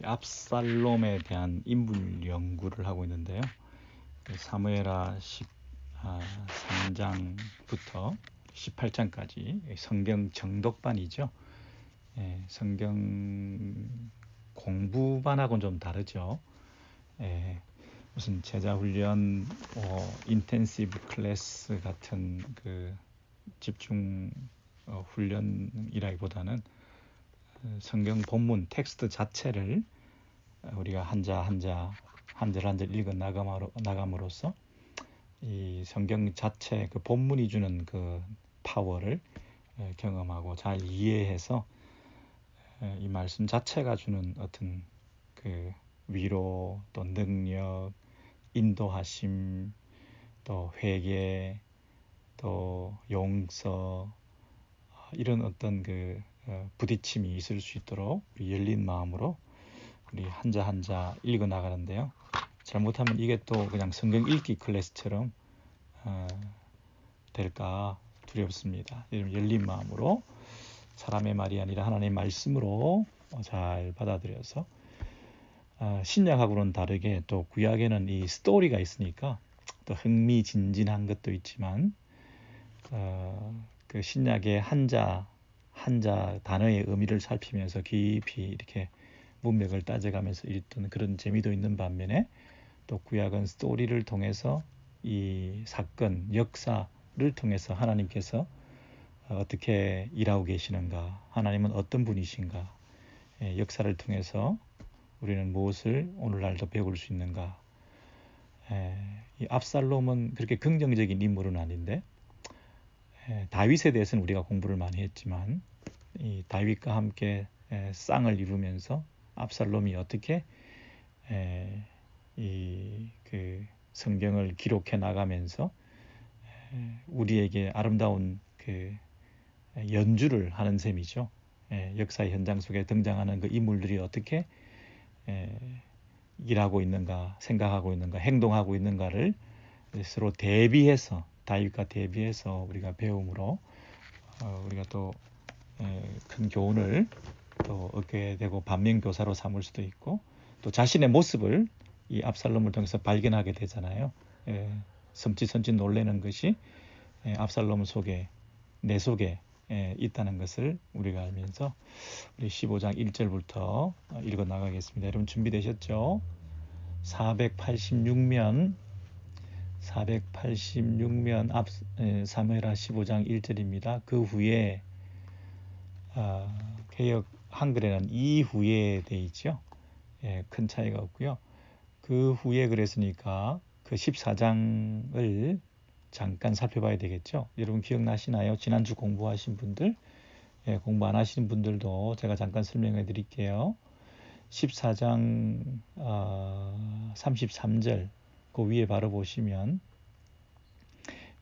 압살롬에 대한 인물 연구를 하고 있는데요. 사무엘하 13장부터 18장까지 성경 정독반이죠. 성경 공부반하고는 좀 다르죠. 무슨 제자훈련, 인텐시브 클래스 같은 그 집중 훈련이라기보다는 성경 본문 텍스트 자체를 우리가 한자 한 절 읽어 나감으로써 이 성경 자체 그 본문이 주는 그 파워를 경험하고 잘 이해해서 이 말씀 자체가 주는 어떤 그 위로, 또 능력, 인도하심, 또 회개, 또 용서, 이런 어떤 그 부딪힘이 있을 수 있도록 우리 열린 마음으로 우리 한자 한자 읽어 나가는데요. 잘못하면 이게 또 그냥 성경 읽기 클래스처럼 될까 두렵습니다. 열린 마음으로 사람의 말이 아니라 하나님의 말씀으로 잘 받아들여서 신약하고는 다르게 또 구약에는 이 스토리가 있으니까 또 흥미진진한 것도 있지만 그 신약의 한자 단어의 의미를 살피면서 깊이 이렇게 문맥을 따져가면서 읽던 그런 재미도 있는 반면에 또 구약은 스토리를 통해서 이 사건, 역사를 통해서 하나님께서 어떻게 일하고 계시는가, 하나님은 어떤 분이신가, 역사를 통해서 우리는 무엇을 오늘날도 배울 수 있는가. 이 압살롬은 그렇게 긍정적인 인물은 아닌데 다윗에 대해서는 우리가 공부를 많이 했지만 이 다윗과 함께 쌍을 이루면서 압살롬이 어떻게 이 그 성경을 기록해 나가면서 우리에게 아름다운 그 연주를 하는 셈이죠. 역사의 현장 속에 등장하는 그 인물들이 어떻게 일하고 있는가, 생각하고 있는가, 행동하고 있는가를 서로 대비해서 다윗과 대비해서 우리가 배움으로 우리가 또 큰 교훈을 또 얻게 되고 반면교사로 삼을 수도 있고 또 자신의 모습을 이 압살롬을 통해서 발견하게 되잖아요. 섬찟 놀라는 것이 압살롬 속에 내 속에 있다는 것을 우리가 알면서 우리 15장 1절부터 읽어 나가겠습니다. 여러분 준비되셨죠? 486면 사무엘하 15장 1절입니다. 그 후에 개역 한글에는 이후에 돼 있죠. 큰 차이가 없고요. 그 후에 그랬으니까 그 14장을 잠깐 살펴봐야 되겠죠. 여러분 기억나시나요? 지난주 공부하신 분들, 공부 안 하시는 분들도 제가 잠깐 설명해 드릴게요. 14장 33절 그 위에 바로 보시면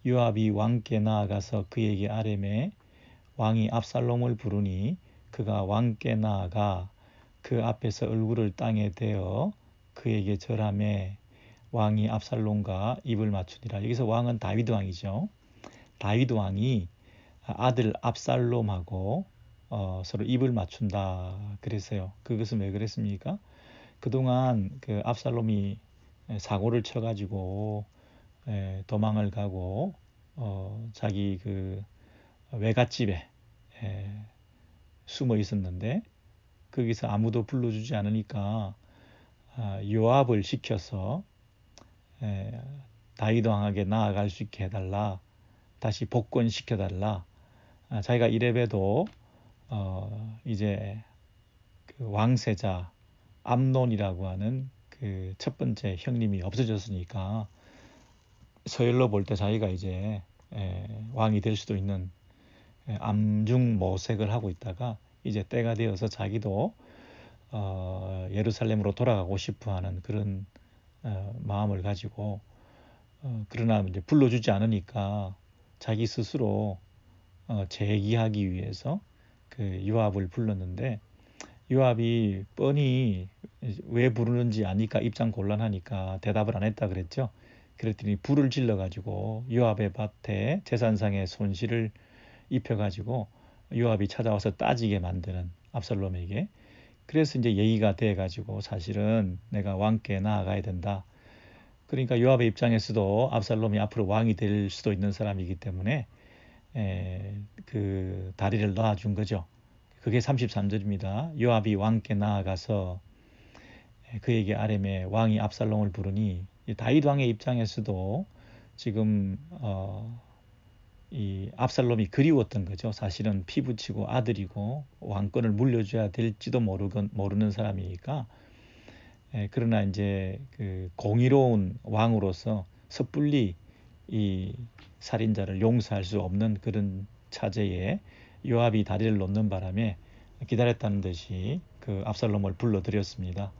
요압이 왕께 나아가서 그에게 아뢰매 왕이 압살롬을 부르니 그가 왕께 나아가 그 앞에서 얼굴을 땅에 대어 그에게 절하매 왕이 압살롬과 입을 맞추니라. 여기서 왕은 다윗 왕이죠. 다윗 왕이 아들 압살롬하고 서로 입을 맞춘다 그랬어요. 그것은 왜 그랬습니까? 그동안 그 압살롬이 사고를 쳐가지고 도망을 가고 자기 그 외갓집에 숨어 있었는데 거기서 아무도 불러주지 않으니까 요압을 시켜서 다윗 왕에게 나아갈 수 있게 해달라, 다시 복권시켜달라. 자기가 이래봬도 이제 그 왕세자 암논이라고 하는 그 첫 번째 형님이 없어졌으니까 서열로 볼 때 자기가 이제 왕이 될 수도 있는 암중모색을 하고 있다가 이제 때가 되어서 자기도 예루살렘으로 돌아가고 싶어하는 그런 마음을 가지고 그러나 이제 불러주지 않으니까 자기 스스로 재기하기 위해서 그 요압을 불렀는데 요압이 뻔히 왜 부르는지 아니까 입장 곤란하니까 대답을 안 했다 그랬죠. 그랬더니 불을 질러가지고 요압의 밭에 제사상의 손실을 입혀가지고 요압이 찾아와서 따지게 만드는 압살롬에게 그래서 이제 얘기가 돼가지고 사실은 내가 왕께 나아가야 된다. 그러니까 요압의 입장에서도 압살롬이 앞으로 왕이 될 수도 있는 사람이기 때문에 그 다리를 놔준 거죠. 그게 33절입니다. 요압이 왕께 나아가서 그에게 아뢰매 왕이 압살롬을 부르니 다윗 왕의 입장에서도 지금 이 압살롬이 그리웠던 거죠. 사실은 피부치고 아들이고 왕권을 물려줘야 될지도 모르는 사람이니까. 그러나 이제 그 공의로운 왕으로서 섣불리 이 살인자를 용서할 수 없는 그런 차제에 요압이 다리를 놓는 바람에 기다렸다는 듯이 그 압살롬을 불러들였습니다.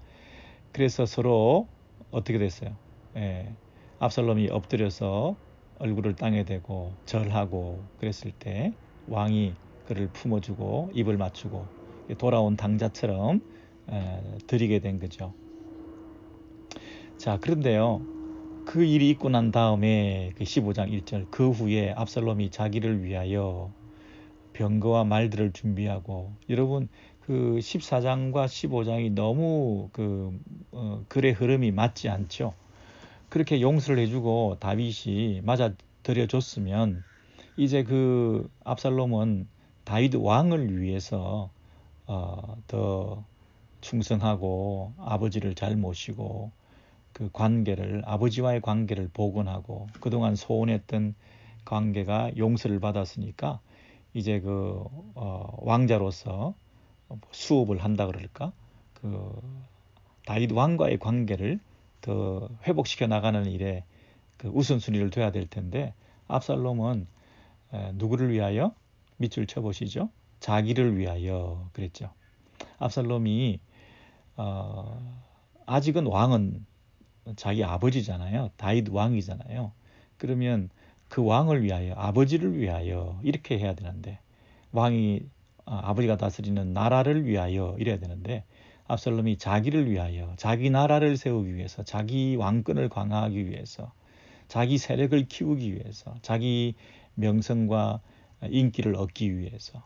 그래서 서로 어떻게 됐어요? 압살롬이 엎드려서 얼굴을 땅에 대고 절하고 그랬을 때 왕이 그를 품어주고 입을 맞추고 돌아온 당자처럼 드리게 된 거죠. 자, 그런데요, 그 일이 있고 난 다음에 그 15장 1절 그 후에 압살롬이 자기를 위하여 병거와 말들을 준비하고, 여러분 그 14장과 15장이 너무 글의 흐름이 맞지 않죠. 그렇게 용서를 해주고 다윗이 맞아 들여줬으면 이제 그 압살롬은 다윗 왕을 위해서 더 충성하고 아버지를 잘 모시고 그 관계를, 아버지와의 관계를 복원하고 그동안 소원했던 관계가 용서를 받았으니까 이제 그 왕자로서 수업을 한다 그럴까, 그 다윗 왕과의 관계를 더 회복시켜 나가는 일에 그 우선순위를 둬야 될 텐데, 압살롬은 누구를 위하여? 밑줄 쳐보시죠. 자기를 위하여 그랬죠. 압살롬이 아직은 왕은 자기 아버지잖아요. 다윗 왕이잖아요. 그러면 그 왕을 위하여, 아버지를 위하여 이렇게 해야 되는데, 왕이 아버지가 다스리는 나라를 위하여 이래야 되는데, 압살롬이 자기를 위하여, 자기 나라를 세우기 위해서, 자기 왕권을 강화하기 위해서, 자기 세력을 키우기 위해서, 자기 명성과 인기를 얻기 위해서,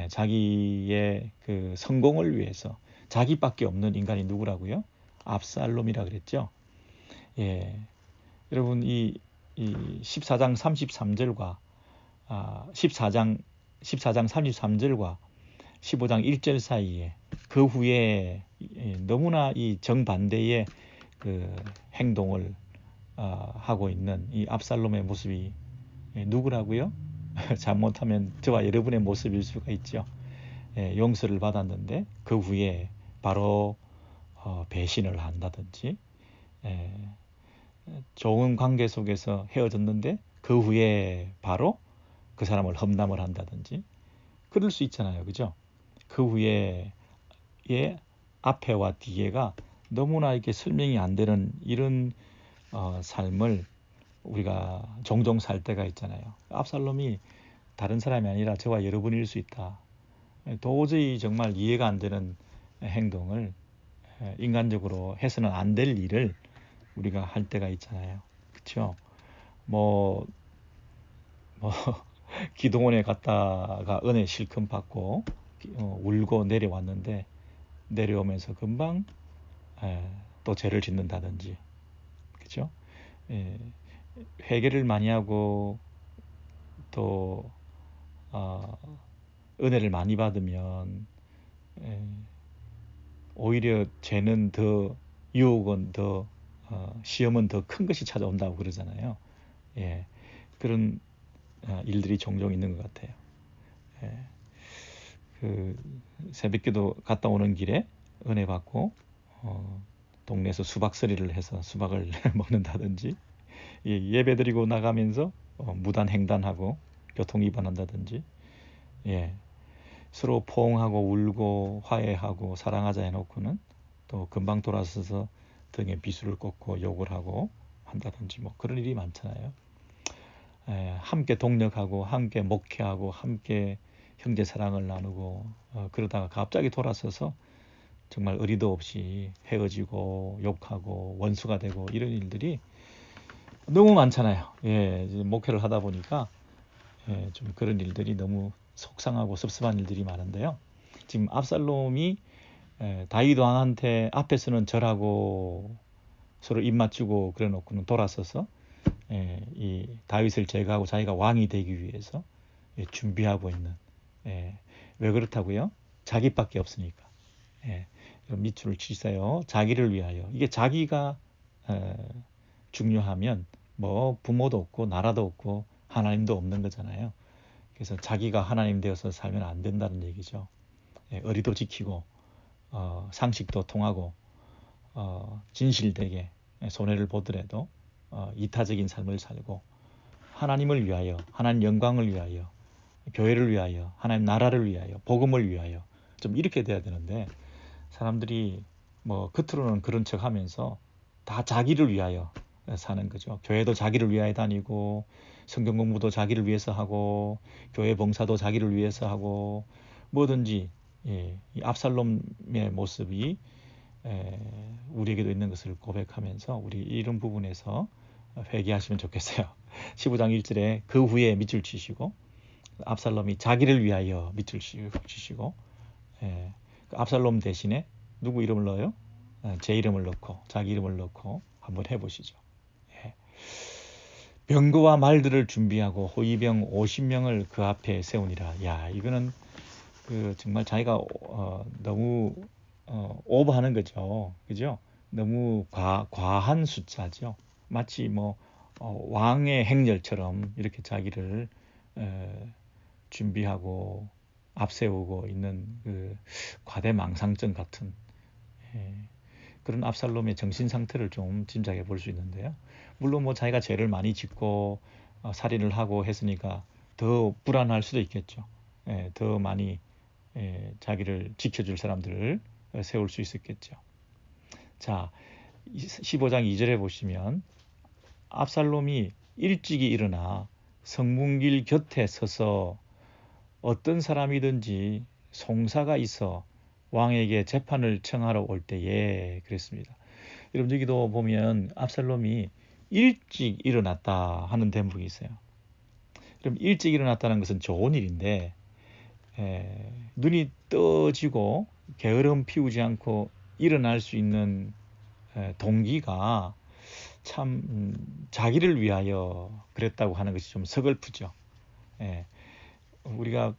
자기의 그 성공을 위해서, 자기밖에 없는 인간이 누구라고요? 압살롬이라 그랬죠. 여러분 이 14장 33절과 14장 33절과 15장 1절 사이에 그 후에 너무나 이 정반대의 그 행동을 하고 있는 이 압살롬의 모습이 누구라고요? 잘못하면 저와 여러분의 모습일 수가 있죠. 용서를 받았는데 그 후에 바로 배신을 한다든지, 좋은 관계 속에서 헤어졌는데 그 후에 바로 그 사람을 험담을 한다든지 그럴 수 있잖아요. 그죠? 그 후에 앞에와 뒤에가 너무나 이렇게 설명이 안 되는 이런 삶을 우리가 종종 살 때가 있잖아요. 압살롬이 다른 사람이 아니라 저와 여러분일 수 있다. 도저히 정말 이해가 안 되는 행동을, 인간적으로 해서는 안 될 일을 우리가 할 때가 있잖아요. 그렇죠? 뭐 기도원에 갔다가 은혜 실컷 받고 울고 내려왔는데, 내려오면서 금방 또 죄를 짓는다든지, 그렇죠? 회개를 많이 하고 또 은혜를 많이 받으면 오히려 죄는 더, 유혹은 더, 시험은 더 큰 것이 찾아온다고 그러잖아요. 그런 일들이 종종 있는 것 같아요. 그 새벽기도 갔다 오는 길에 은혜 받고 동네에서 수박서리를 해서 수박을 먹는다든지, 예배드리고 나가면서 무단 횡단하고 교통 위반한다든지, 서로 포옹하고 울고 화해하고 사랑하자 해놓고는 또 금방 돌아서서 등에 비수를 꽂고 욕을 하고 한다든지, 뭐 그런 일이 많잖아요. 함께 동력하고 함께 목회하고 함께 형제 사랑을 나누고 그러다가 갑자기 돌아서서 정말 의리도 없이 헤어지고 욕하고 원수가 되고 이런 일들이 너무 많잖아요. 이제 목회를 하다 보니까 좀 그런 일들이 너무 속상하고 섭섭한 일들이 많은데요. 지금 압살롬이 다윗 왕한테 앞에서는 절하고 서로 입 맞추고 그래 놓고는 돌아서서 이 다윗을 제거하고 자기가 왕이 되기 위해서 준비하고 있는. 왜 그렇다고요? 자기밖에 없으니까. 밑줄을 치세요. 자기를 위하여. 이게 자기가 중요하면 뭐 부모도 없고 나라도 없고 하나님도 없는 거잖아요. 그래서 자기가 하나님 되어서 살면 안 된다는 얘기죠. 의리도 지키고 상식도 통하고 진실되게 손해를 보더라도 이타적인 삶을 살고 하나님을 위하여, 하나님 영광을 위하여, 교회를 위하여, 하나님 나라를 위하여, 복음을 위하여 좀 이렇게 돼야 되는데 사람들이 뭐 겉으로는 그런 척 하면서 다 자기를 위하여 사는 거죠. 교회도 자기를 위하여 다니고 성경 공부도 자기를 위해서 하고 교회 봉사도 자기를 위해서 하고 뭐든지 이 압살롬의 모습이 우리에게도 있는 것을 고백하면서 우리 이런 부분에서 회개하시면 좋겠어요. 15장 1절에 그 후에 밑줄 치시고 압살롬이 자기를 위하여 밑줄 치시고 그 압살롬 대신에 누구 이름을 넣어요? 제 이름을 넣고 자기 이름을 넣고 한번 해보시죠. 병거와 말들을 준비하고 호위병 50명을 그 앞에 세우니라. 야, 이거는 정말 자기가 너무 오버하는 거죠. 그죠? 너무 과한 숫자죠. 마치 뭐 왕의 행렬처럼 이렇게 자기를 준비하고 앞세우고 있는 그 과대망상증 같은 그런 압살롬의 정신 상태를 좀 짐작해 볼 수 있는데요. 물론 뭐 자기가 죄를 많이 짓고 살인을 하고 했으니까 더 불안할 수도 있겠죠. 더 많이 자기를 지켜줄 사람들을 세울 수 있었겠죠. 자, 15장 2절에 보시면 압살롬이 일찍이 일어나 성문길 곁에 서서 어떤 사람이든지 송사가 있어 왕에게 재판을 청하러 올 때에 그랬습니다. 여러분 여기도 보면 압살롬이 일찍 일어났다 하는 대목이 있어요. 그럼 일찍 일어났다는 것은 좋은 일인데 눈이 떠지고 게으름 피우지 않고 일어날 수 있는 동기가 참 자기를 위하여 그랬다고 하는 것이 좀 서글프죠. 우리가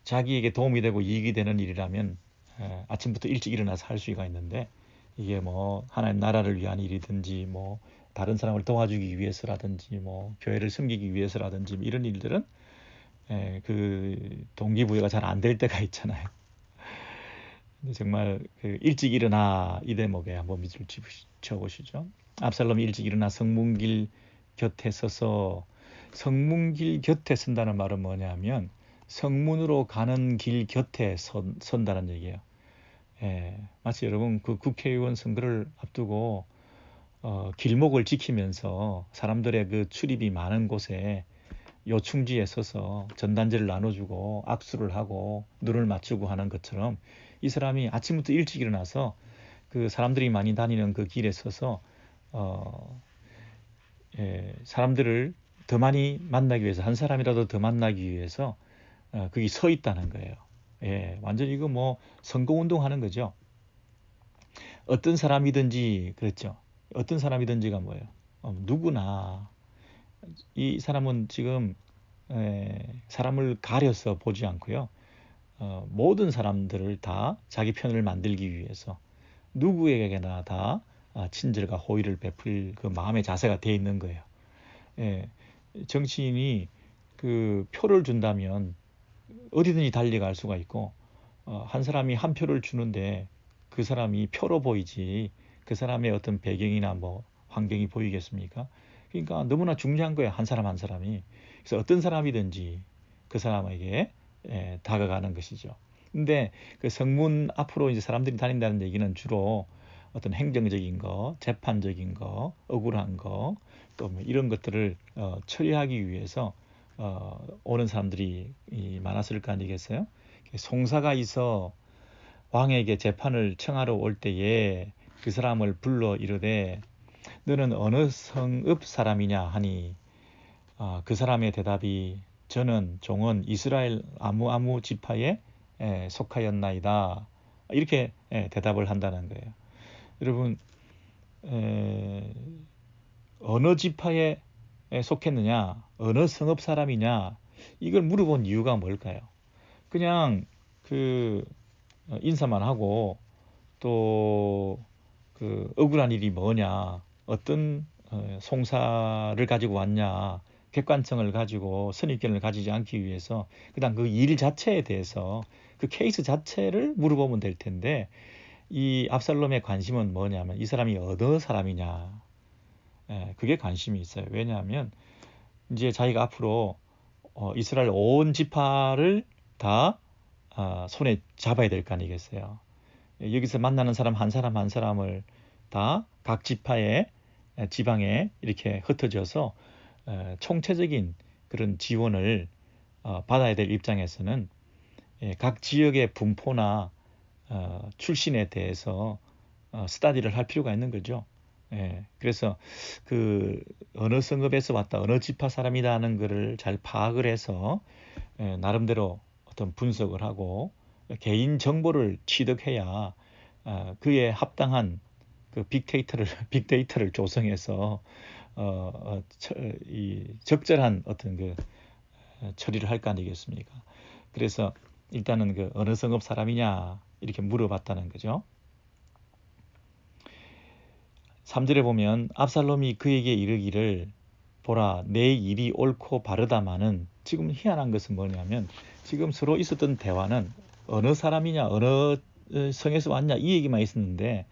자기에게 도움이 되고 이익이 되는 일이라면 아침부터 일찍 일어나서 할 수가 있는데 이게 뭐 하나님 나라를 위한 일이든지 뭐 다른 사람을 도와주기 위해서라든지 뭐 교회를 섬기기 위해서라든지 이런 일들은 그 동기부여가 잘 안 될 때가 있잖아요. 정말 일찍 일어나 이 대목에 한번 밑줄 쳐보시죠. 압살롬이 일찍 일어나 성문길 곁에 서서 성문길 곁에 선다는 말은 뭐냐면 성문으로 가는 길 곁에 선다는 얘기예요. 마치 여러분 그 국회의원 선거를 앞두고 길목을 지키면서 사람들의 그 출입이 많은 곳에 요충지에 서서 전단지를 나눠주고 악수를 하고 눈을 맞추고 하는 것처럼 이 사람이 아침부터 일찍 일어나서 그 사람들이 많이 다니는 그 길에 서서 사람들을 더 많이 만나기 위해서 한 사람이라도 더 만나기 위해서 거기 서 있다는 거예요. 완전히 이거 뭐 선거운동 하는 거죠. 어떤 사람이든지 그렇죠. 어떤 사람이든지가 뭐예요? 누구나 이 사람은 지금 사람을 가려서 보지 않고요. 모든 사람들을 다 자기 편을 만들기 위해서 누구에게나 다 친절과 호의를 베풀 그 마음의 자세가 돼 있는 거예요. 정치인이 그 표를 준다면 어디든지 달려갈 수가 있고 한 사람이 한 표를 주는데 그 사람이 표로 보이지 그 사람의 어떤 배경이나 뭐 환경이 보이겠습니까? 그러니까 너무나 중요한 거예요. 한 사람 한 사람이. 그래서 어떤 사람이든지 그 사람에게 다가가는 것이죠. 근데 그 성문 앞으로 이제 사람들이 다닌다는 얘기는 주로 어떤 행정적인 거, 재판적인 거, 억울한 거, 또 뭐 이런 것들을 처리하기 위해서 오는 사람들이 많았을 거 아니겠어요? 송사가 있어 왕에게 재판을 청하러 올 때에 그 사람을 불러 이르되 너는 어느 성읍 사람이냐 하니 그 사람의 대답이 저는 종은 이스라엘 아무 지파에 속하였나이다 이렇게 대답을 한다는 거예요. 여러분, 어느 지파에 속했느냐, 어느 성읍 사람이냐, 이걸 물어본 이유가 뭘까요? 그냥 그 인사만 하고 또 그 억울한 일이 뭐냐, 어떤 송사를 가지고 왔냐, 객관성을 가지고 선입견을 가지지 않기 위해서 그냥 그 일 자체에 대해서 그 케이스 자체를 물어보면 될 텐데, 이 압살롬의 관심은 뭐냐면 이 사람이 어느 사람이냐, 그게 관심이 있어요. 왜냐하면 이제 자기가 앞으로 이스라엘 온 지파를 다 손에 잡아야 될 거 아니겠어요. 여기서 만나는 사람 한 사람 한 사람을 다 각 지파의 지방에 이렇게 흩어져서 총체적인 그런 지원을 받아야 될 입장에서는 각 지역의 분포나 출신에 대해서 스타디를 할 필요가 있는 거죠. 그래서 그 어느 성읍에서 왔다, 어느 지파 사람이라는 것을 잘 파악을 해서 나름대로 어떤 분석을 하고 개인 정보를 취득해야 그에 합당한 그 빅데이터를 조성해서 이 적절한 어떤 그 처리를 할 거 아니겠습니까? 그래서 일단은 그 어느 성읍 사람이냐 이렇게 물어봤다는 거죠. 3절에 보면 압살롬이 그에게 이르기를 보라 내 일이 옳고 바르다마는, 지금 희한한 것은 뭐냐면 지금 서로 있었던 대화는 어느 사람이냐 어느 성에서 왔냐 이 얘기만 있었는데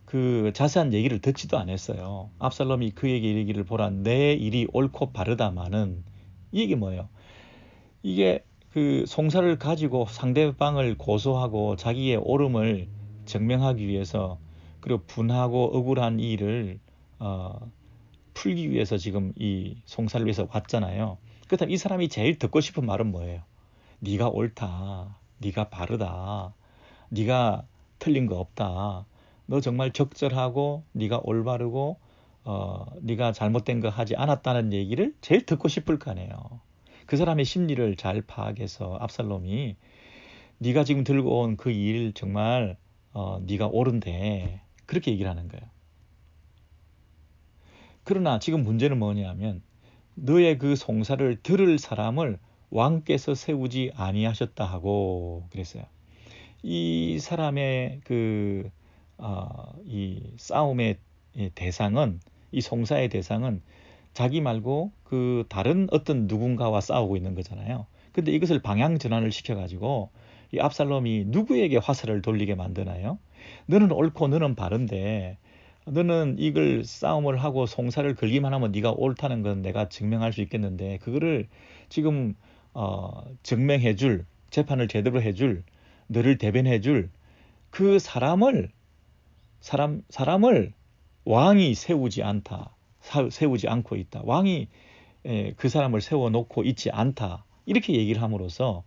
그 자세한 얘기를 듣지도 않았어요. 압살롬이 그에게 이르기를 보라 내 일이 옳고 바르다마는, 이 얘기 뭐예요? 이게 그 송사를 가지고 상대방을 고소하고 자기의 옳음을 증명하기 위해서, 그리고 분하고 억울한 일을 풀기 위해서 지금 이 송사를 위해서 왔잖아요. 그렇다면 이 사람이 제일 듣고 싶은 말은 뭐예요? 네가 옳다, 네가 바르다, 네가 틀린 거 없다, 너 정말 적절하고 네가 올바르고 네가 잘못된 거 하지 않았다는 얘기를 제일 듣고 싶을 거 아니에요. 그 사람의 심리를 잘 파악해서 압살롬이 네가 지금 들고 온 그 일 정말 네가 옳은데 그렇게 얘기를 하는 거예요. 그러나 지금 문제는 뭐냐면 너의 그 송사를 들을 사람을 왕께서 세우지 아니하셨다 하고 그랬어요. 이 사람의 이 싸움의 대상은, 이 송사의 대상은 자기 말고 그 다른 어떤 누군가와 싸우고 있는 거잖아요. 근데 이것을 방향 전환을 시켜가지고 이 압살롬이 누구에게 화살을 돌리게 만드나요? 너는 옳고 너는 바른데, 너는 이걸 싸움을 하고 송사를 걸기만 하면 네가 옳다는 건 내가 증명할 수 있겠는데, 그거를 지금 증명해줄, 재판을 제대로 해줄, 너를 대변해줄 그 사람을 왕이 세우지 않고 있다. 왕이 그 사람을 세워놓고 있지 않다. 이렇게 얘기를 함으로써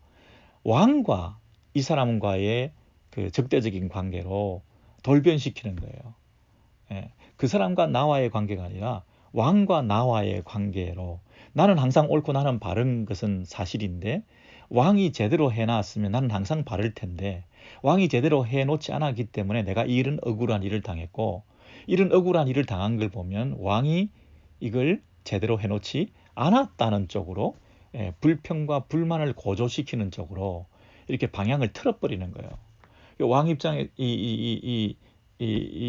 왕과 이 사람과의 그 적대적인 관계로 돌변시키는 거예요. 그 사람과 나와의 관계가 아니라 왕과 나와의 관계로, 나는 항상 옳고 나는 바른 것은 사실인데 왕이 제대로 해놨으면 나는 항상 바를 텐데 왕이 제대로 해놓지 않았기 때문에 내가 이런 억울한 일을 당했고, 이런 억울한 일을 당한 걸 보면 왕이 이걸 제대로 해놓지 않았다는 쪽으로 불평과 불만을 고조시키는 쪽으로 이렇게 방향을 틀어버리는 거예요. 왕 입장에 이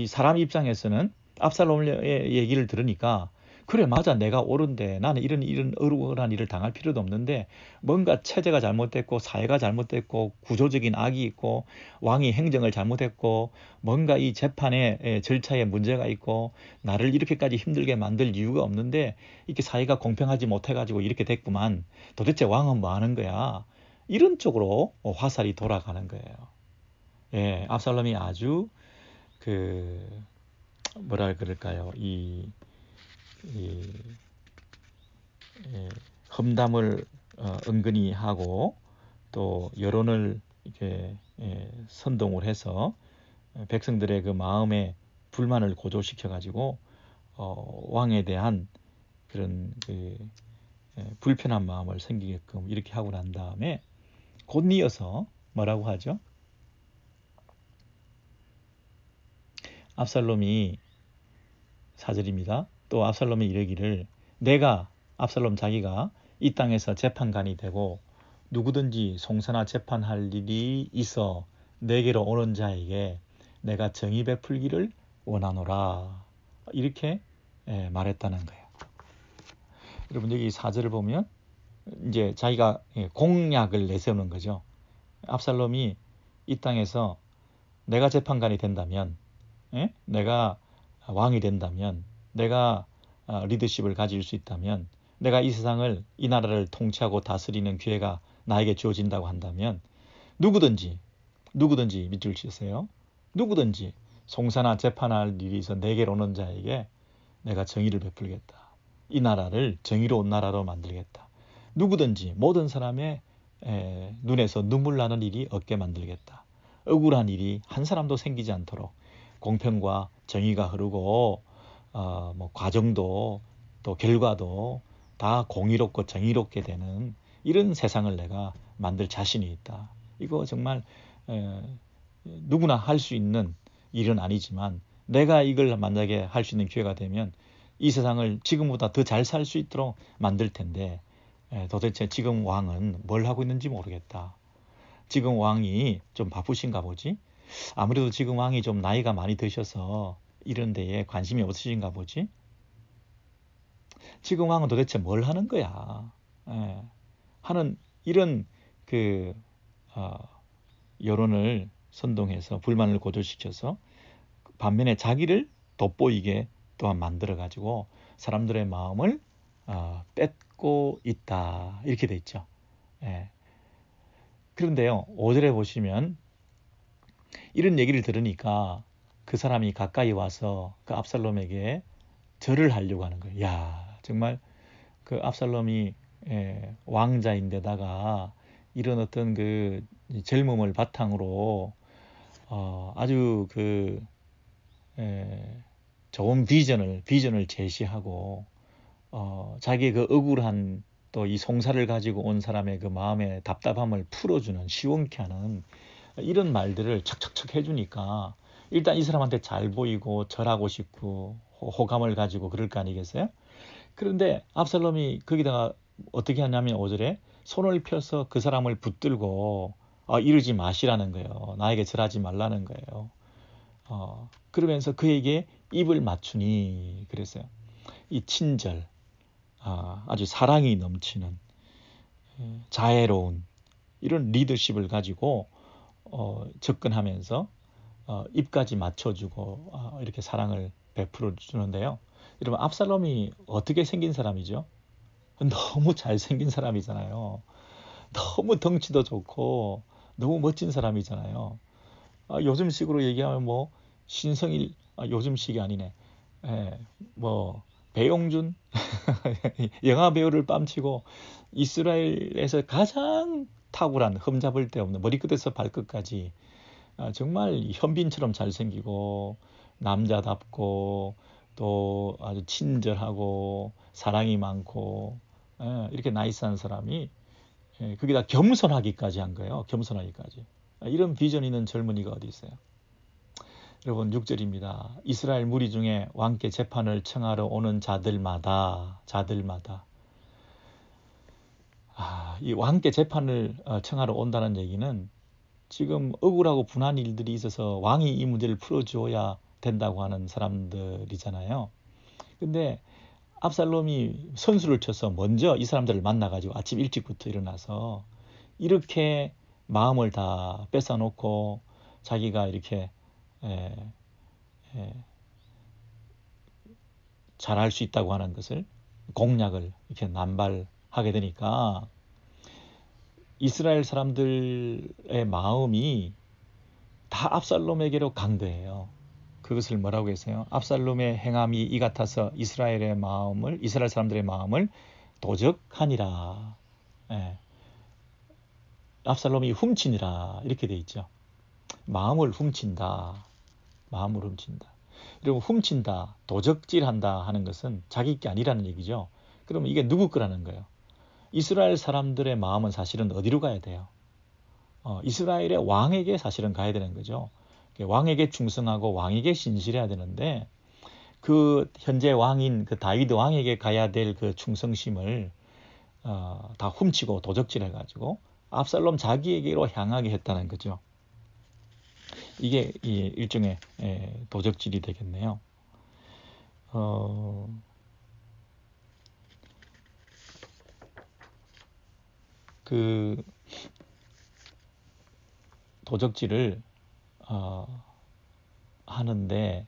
사람 입장에서는 압살롬의 얘기를 들으니까 그래 맞아 내가 옳은데 나는 이런 억울한 일을 당할 필요도 없는데 뭔가 체제가 잘못됐고 사회가 잘못됐고 구조적인 악이 있고 왕이 행정을 잘못했고 뭔가 이 재판의 절차에 문제가 있고 나를 이렇게까지 힘들게 만들 이유가 없는데 이렇게 사회가 공평하지 못해가지고 이렇게 됐구만. 도대체 왕은 뭐 하는 거야? 이런 쪽으로 화살이 돌아가는 거예요. 압살롬이 아주 그 뭐라 그럴까요? 이 험담을 은근히 하고 또 여론을 이렇게 선동을 해서 백성들의 그 마음에 불만을 고조시켜 가지고 왕에 대한 그런 그 불편한 마음을 생기게끔 이렇게 하고 난 다음에 곧 이어서 뭐라고 하죠? 압살롬이 4절입니다. 또 압살롬이 이르기를 내가 압살롬 자기가 이 땅에서 재판관이 되고 누구든지 송사나 재판할 일이 있어 내게로 오는 자에게 내가 정의 베풀기를 원하노라. 이렇게 말했다는 거예요. 여러분 여기 4절을 보면 이제 자기가 공약을 내세우는 거죠. 압살롬이 이 땅에서 내가 재판관이 된다면, 내가 왕이 된다면, 내가 리더십을 가질 수 있다면, 내가 이 세상을, 이 나라를 통치하고 다스리는 기회가 나에게 주어진다고 한다면 누구든지 밑줄 치세요. 누구든지 송사나 재판할 일이 있어 내게로 오는 자에게 내가 정의를 베풀겠다. 이 나라를 정의로운 나라로 만들겠다. 누구든지 모든 사람의 눈에서 눈물 나는 일이 없게 만들겠다. 억울한 일이 한 사람도 생기지 않도록 공평과 정의가 흐르고 뭐 과정도 또 결과도 다 공의롭고 정의롭게 되는 이런 세상을 내가 만들 자신이 있다. 이거 정말 누구나 할 수 있는 일은 아니지만 내가 이걸 만약에 할 수 있는 기회가 되면 이 세상을 지금보다 더 잘 살 수 있도록 만들 텐데 도대체 지금 왕은 뭘 하고 있는지 모르겠다. 지금 왕이 좀 바쁘신가 보지? 아무래도 지금 왕이 좀 나이가 많이 드셔서 이런 데에 관심이 없으신가 보지? 지금 왕은 도대체 뭘 하는 거야? 하는 이런 여론을 선동해서 불만을 고조시켜서 반면에 자기를 돋보이게 또한 만들어가지고 사람들의 마음을 뺏고 있다. 이렇게 돼 있죠. 그런데요, 5절에 보시면 이런 얘기를 들으니까 그 사람이 가까이 와서 그 압살롬에게 절을 하려고 하는 거예요. 야, 정말 그 압살롬이 왕자인데다가 이런 어떤 그 젊음을 바탕으로 아주 좋은 비전을 제시하고 자기의 그 억울한 또 이 송사를 가지고 온 사람의 그 마음의 답답함을 풀어주는 시원케 하는 이런 말들을 척척척 해주니까 일단 이 사람한테 잘 보이고 절하고 싶고 호감을 가지고 그럴 거 아니겠어요? 그런데 압살롬이 거기다가 어떻게 하냐면 5절에 손을 펴서 그 사람을 붙들고 이러지 마시라는 거예요. 나에게 절하지 말라는 거예요. 그러면서 그에게 입을 맞추니 그랬어요. 이 친절, 아주 사랑이 넘치는 자애로운 이런 리더십을 가지고 접근하면서 입까지 맞춰주고 이렇게 사랑을 베풀어 주는데요. 여러분 압살롬이 어떻게 생긴 사람이죠? 너무 잘생긴 사람이잖아요. 너무 덩치도 좋고 너무 멋진 사람이잖아요. 요즘식으로 얘기하면 뭐 신성일, 요즘식이 아니네. 뭐 배용준 영화 배우를 뺨치고 이스라엘에서 가장 탁월한 흠잡을 데 없는 머리끝에서 발끝까지 정말 현빈처럼 잘생기고 남자답고 또 아주 친절하고 사랑이 많고 이렇게 나이스한 사람이 거기다 겸손하기까지 한 거예요. 겸손하기까지. 이런 비전 있는 젊은이가 어디 있어요? 여러분 6절입니다. 이스라엘 무리 중에 왕께 재판을 청하러 오는 자들마다 이 왕께 재판을 청하러 온다는 얘기는 지금 억울하고 분한 일들이 있어서 왕이 이 문제를 풀어줘야 된다고 하는 사람들이잖아요. 근데 압살롬이 선수를 쳐서 먼저 이 사람들을 만나가지고 아침 일찍부터 일어나서 이렇게 마음을 다 뺏어놓고 자기가 이렇게 잘할 수 있다고 하는 것을 공약을 이렇게 남발하게 되니까 이스라엘 사람들의 마음이 다 압살롬에게로 간 거예요. 그것을 뭐라고 했어요? 압살롬의 행함이 이 같아서 이스라엘 사람들의 마음을 도적하니라. 압살롬이 훔치니라 이렇게 돼 있죠. 마음을 훔친다. 그리고 훔친다, 도적질한다 하는 것은 자기 게 아니라는 얘기죠. 그러면 이게 누구 거라는 거예요? 이스라엘 사람들의 마음은 사실은 어디로 가야 돼요? 이스라엘의 왕에게 사실은 가야 되는 거죠. 왕에게 충성하고 왕에게 신실해야 되는데 그 현재 왕인 그 다윗 왕에게 가야 될 그 충성심을 다 훔치고 도적질해가지고 압살롬 자기에게로 향하게 했다는 거죠. 이게 일종의 도적질이 되겠네요. 그 도적질을 하는데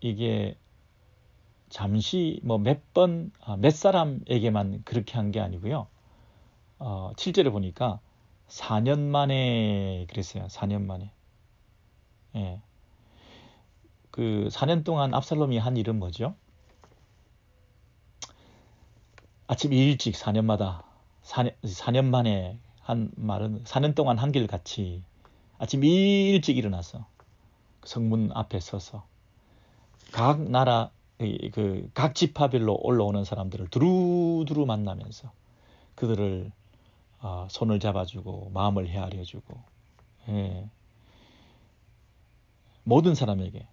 이게 잠시 뭐 몇 사람에게만 그렇게 한 게 아니고요. 실제로 보니까 4년 만에 그랬어요. 4년 만에. 예. 그 4년 동안 압살롬이 한 일은 뭐죠? 아침 일찍 4년마다 4년 만에 한 말은 4년 동안 한결같이 아침 일찍 일어나서 성문 앞에 서서 각 나라 각 지파별로 올라오는 사람들을 두루두루 만나면서 그들을 손을 잡아주고 마음을 헤아려주고 모든 사람에게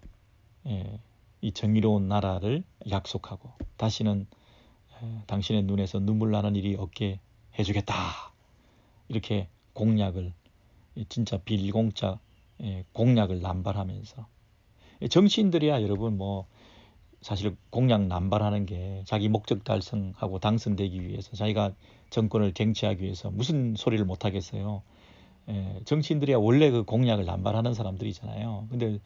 이 정의로운 나라를 약속하고 다시는 당신의 눈에서 눈물 나는 일이 없게 해주겠다. 이렇게 공약을 진짜 빌공짜 공약을 남발하면서 정치인들이야 여러분 뭐 사실 공약 남발하는 게 자기 목적 달성하고 당선되기 위해서 자기가 정권을 쟁취하기 위해서 무슨 소리를 못 하겠어요. 정치인들이야 원래 그 공약을 남발하는 사람들이잖아요. 근데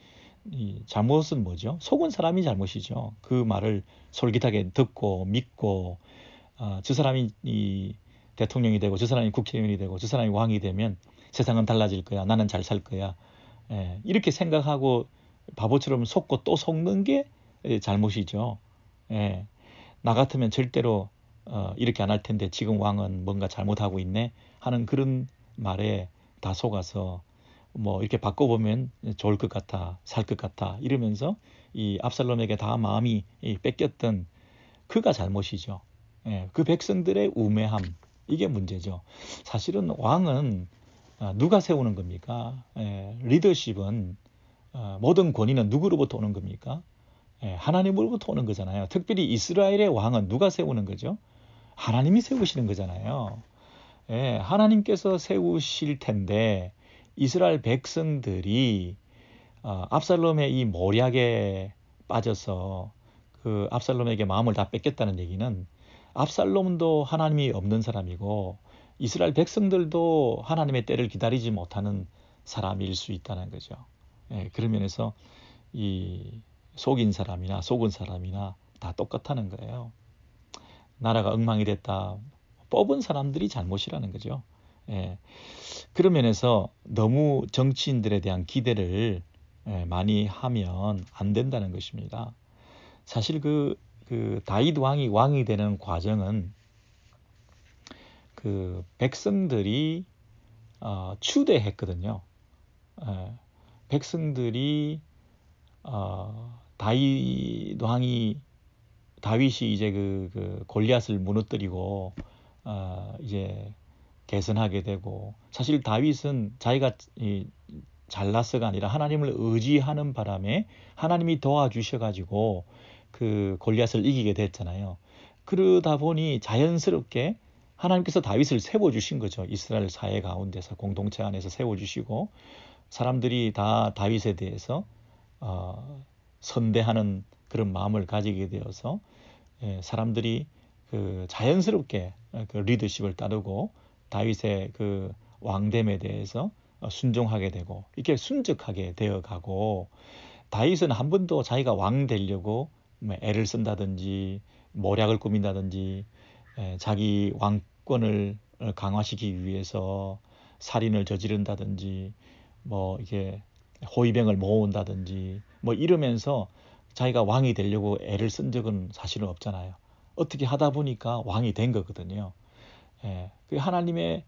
이 잘못은 뭐죠? 속은 사람이 잘못이죠. 그 말을 솔깃하게 듣고 믿고 저 사람이 이 대통령이 되고 저 사람이 국회의원이 되고 저 사람이 왕이 되면 세상은 달라질 거야. 나는 잘 살 거야. 이렇게 생각하고 바보처럼 속고 또 속는 게 잘못이죠. 나 같으면 절대로 이렇게 안 할 텐데 지금 왕은 뭔가 잘못하고 있네 하는 그런 말에 다 속아서 뭐 이렇게 바꿔보면 좋을 것 같아, 살 것 같아 이러면서 이 압살롬에게 다 마음이 뺏겼던 그가 잘못이죠. 그 백성들의 우매함 이게 문제죠. 사실은 왕은 누가 세우는 겁니까? 리더십은 모든 권위는 누구로부터 오는 겁니까? 하나님으로부터 오는 거잖아요. 특별히 이스라엘의 왕은 누가 세우는 거죠? 하나님이 세우시는 거잖아요. 하나님께서 세우실 텐데 이스라엘 백성들이 압살롬의 이 모략에 빠져서 그 압살롬에게 마음을 다 뺏겼다는 얘기는 압살롬도 하나님이 없는 사람이고 이스라엘 백성들도 하나님의 때를 기다리지 못하는 사람일 수 있다는 거죠. 그런 면에서 이 속인 사람이나 속은 사람이나 다 똑같다는 거예요. 나라가 엉망이 됐다. 뽑은 사람들이 잘못이라는 거죠. 그런 면에서 너무 정치인들에 대한 기대를 많이 하면 안 된다는 것입니다. 사실 그 다윗 왕이 되는 과정은 그 백성들이 추대했거든요. 백성들이 다윗이 이제 그 골리앗을 무너뜨리고 이제 개선하게 되고 사실 다윗은 자기가 잘나서가 아니라 하나님을 의지하는 바람에 하나님이 도와주셔가지고 그 골리앗을 이기게 됐잖아요. 그러다 보니 자연스럽게 하나님께서 다윗을 세워주신 거죠. 이스라엘 사회 가운데서 공동체 안에서 세워주시고 사람들이 다 다윗에 대해서 선대하는 그런 마음을 가지게 되어서 사람들이 그 자연스럽게 그 리더십을 따르고 다윗의 그 왕됨에 대해서 순종하게 되고 이렇게 순적하게 되어가고 다윗은 한 번도 자기가 왕 되려고 애를 쓴다든지 모략을 꾸민다든지 자기 왕권을 강화시키기 위해서 살인을 저지른다든지 뭐 이게 호위병을 모은다든지 뭐 이러면서 자기가 왕이 되려고 애를 쓴 적은 사실은 없잖아요. 어떻게 하다 보니까 왕이 된 거거든요. 그 하나님의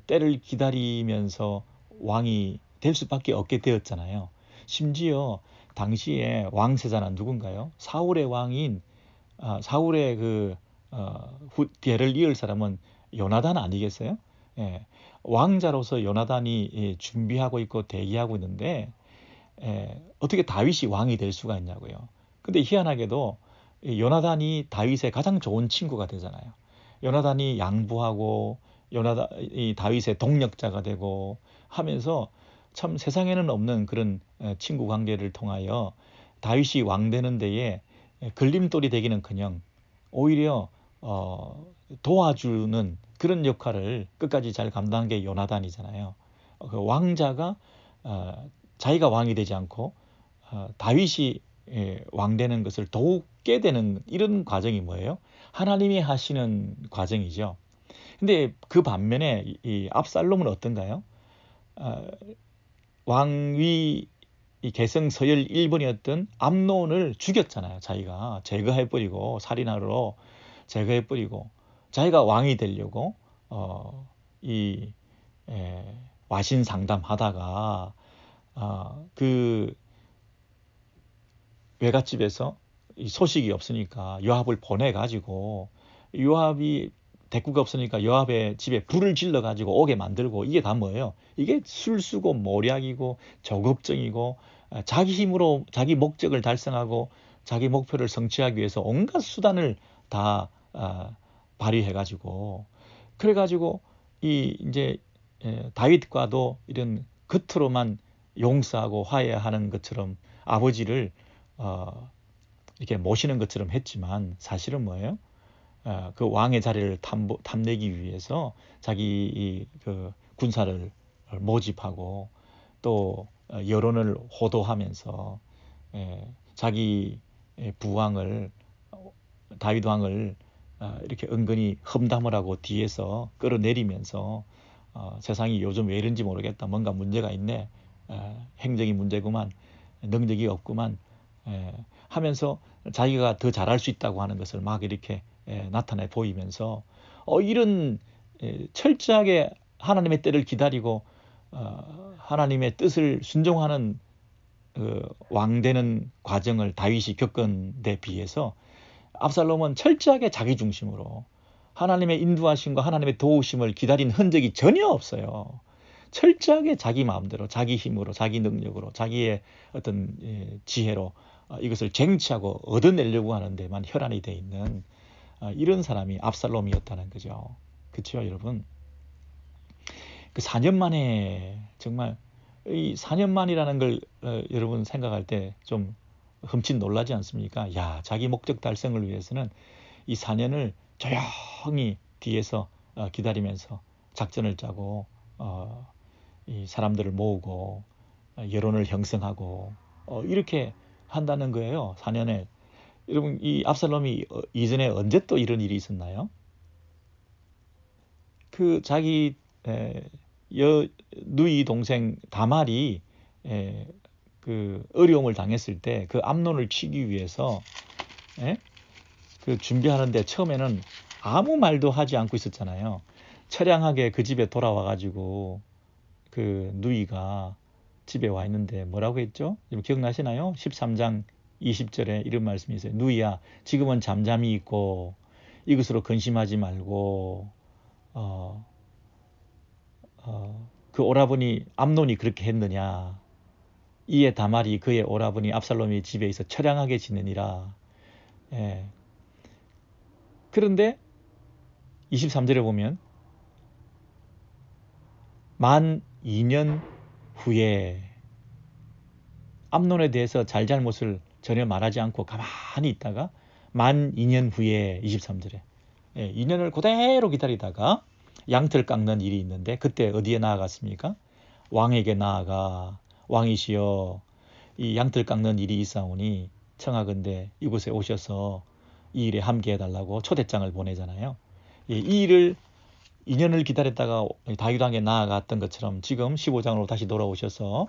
때를 기다리면서 왕이 될 수밖에 없게 되었잖아요. 심지어 당시에 왕세자는 누군가요? 사울의 왕인 사울의 그 뒤를 이을 사람은 요나단 아니겠어요? 왕자로서 요나단이 준비하고 있고 대기하고 있는데 어떻게 다윗이 왕이 될 수가 있냐고요. 근데 희한하게도 요나단이 다윗의 가장 좋은 친구가 되잖아요. 요나단이 양보하고 요나단이 다윗의 동력자가 되고 하면서 참 세상에는 없는 그런 친구 관계를 통하여 다윗이 왕 되는 데에 걸림돌이 되기는커녕 오히려 도와주는 그런 역할을 끝까지 잘 감당한 게 요나단이잖아요. 그 왕자가 자기가 왕이 되지 않고 다윗이 왕 되는 것을 돕게 되는 이런 과정이 뭐예요? 하나님이 하시는 과정이죠. 근데 그 반면에 이 압살롬은 어떤가요? 왕위 계승 서열 1번이었던 암논을 죽였잖아요. 자기가 제거해버리고 살인하러 제거해버리고 자기가 왕이 되려고 이 와신상담하다가 그 외갓집에서 이 소식이 없으니까 요압을 보내가지고 요압이 대꾸가 없으니까 요압의 집에 불을 질러가지고 오게 만들고 이게 다 뭐예요? 이게 술수고 모략이고 저급증이고 자기 힘으로 자기 목적을 달성하고 자기 목표를 성취하기 위해서 온갖 수단을 다 발휘해가지고 그래가지고 이제 다윗과도 이런 겉으로만 용서하고 화해하는 것처럼 아버지를 이렇게 모시는 것처럼 했지만 사실은 뭐예요? 그 왕의 자리를 탐내기 위해서 자기 그 군사를 모집하고 또 여론을 호도하면서 자기 부왕을 다윗 왕을 이렇게 은근히 험담을 하고 뒤에서 끌어내리면서 세상이 요즘 왜 이런지 모르겠다. 뭔가 문제가 있네. 행정이 문제구만. 능력이 없구만. 하면서 자기가 더 잘할 수 있다고 하는 것을 막 이렇게 나타내 보이면서 이런 철저하게 하나님의 때를 기다리고 하나님의 뜻을 순종하는 왕 되는 과정을 다윗이 겪은 데 비해서 압살롬은 철저하게 자기 중심으로 하나님의 인도하심과 하나님의 도우심을 기다린 흔적이 전혀 없어요. 철저하게 자기 마음대로 자기 힘으로 자기 능력으로 자기의 어떤 지혜로 이것을 쟁취하고 얻어내려고 하는 데만 혈안이 돼 있는 이런 사람이 압살롬이었다는 거죠. 그렇죠, 여러분? 그 4년 만에 정말 이 4년 만이라는 걸 여러분 생각할 때 좀 흠칫 놀라지 않습니까? 야, 자기 목적 달성을 위해서는 이 4년을 조용히 뒤에서 기다리면서 작전을 짜고 이 사람들을 모으고 여론을 형성하고 이렇게 한다는 거예요. 4년에. 여러분 이 압살롬이 이전에 언제 또 이런 일이 있었나요? 그 자기 누이 동생 다말이 그 어려움을 당했을 때 그 암논을 치기 위해서 그 준비하는데 처음에는 아무 말도 하지 않고 있었잖아요. 처량하게 그 집에 돌아와 가지고 그 누이가 집에 와 있는데 뭐라고 했죠? 여러분 기억나시나요? 13장 20절에 이런 말씀이 있어요. 누이야, 지금은 잠잠히 있고 이것으로 근심하지 말고 그 오라버니 암논이 그렇게 했느냐? 이에 다말이 그의 오라버니 압살롬이 집에 있어 처량하게 지내니라. 그런데 23절에 보면 만 2년 후에 암논에 대해서 잘잘못을 전혀 말하지 않고 가만히 있다가 만 2년 후에 23절에 2년을 그대로 기다리다가 양털 깎는 일이 있는데 그때 어디에 나아갔습니까? 왕에게 나아가 왕이시여 이 양털 깎는 일이 있사오니 청하건대 이곳에 오셔서 이 일에 함께 해달라고 초대장을 보내잖아요. 이 일을 2년을 기다렸다가 다윗 왕에 나아갔던 것처럼 지금 15장으로 다시 돌아오셔서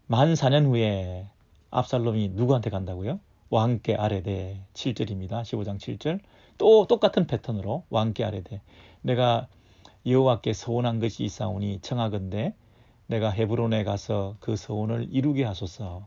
만 4년 후에 압살롬이 누구한테 간다고요? 왕께 아뢰되 7절입니다. 15장 7절. 또 똑같은 패턴으로 왕께 아뢰되 내가 여호와께 서원한 것이 있사오니 청하건대 내가 헤브론에 가서 그 서원을 이루게 하소서.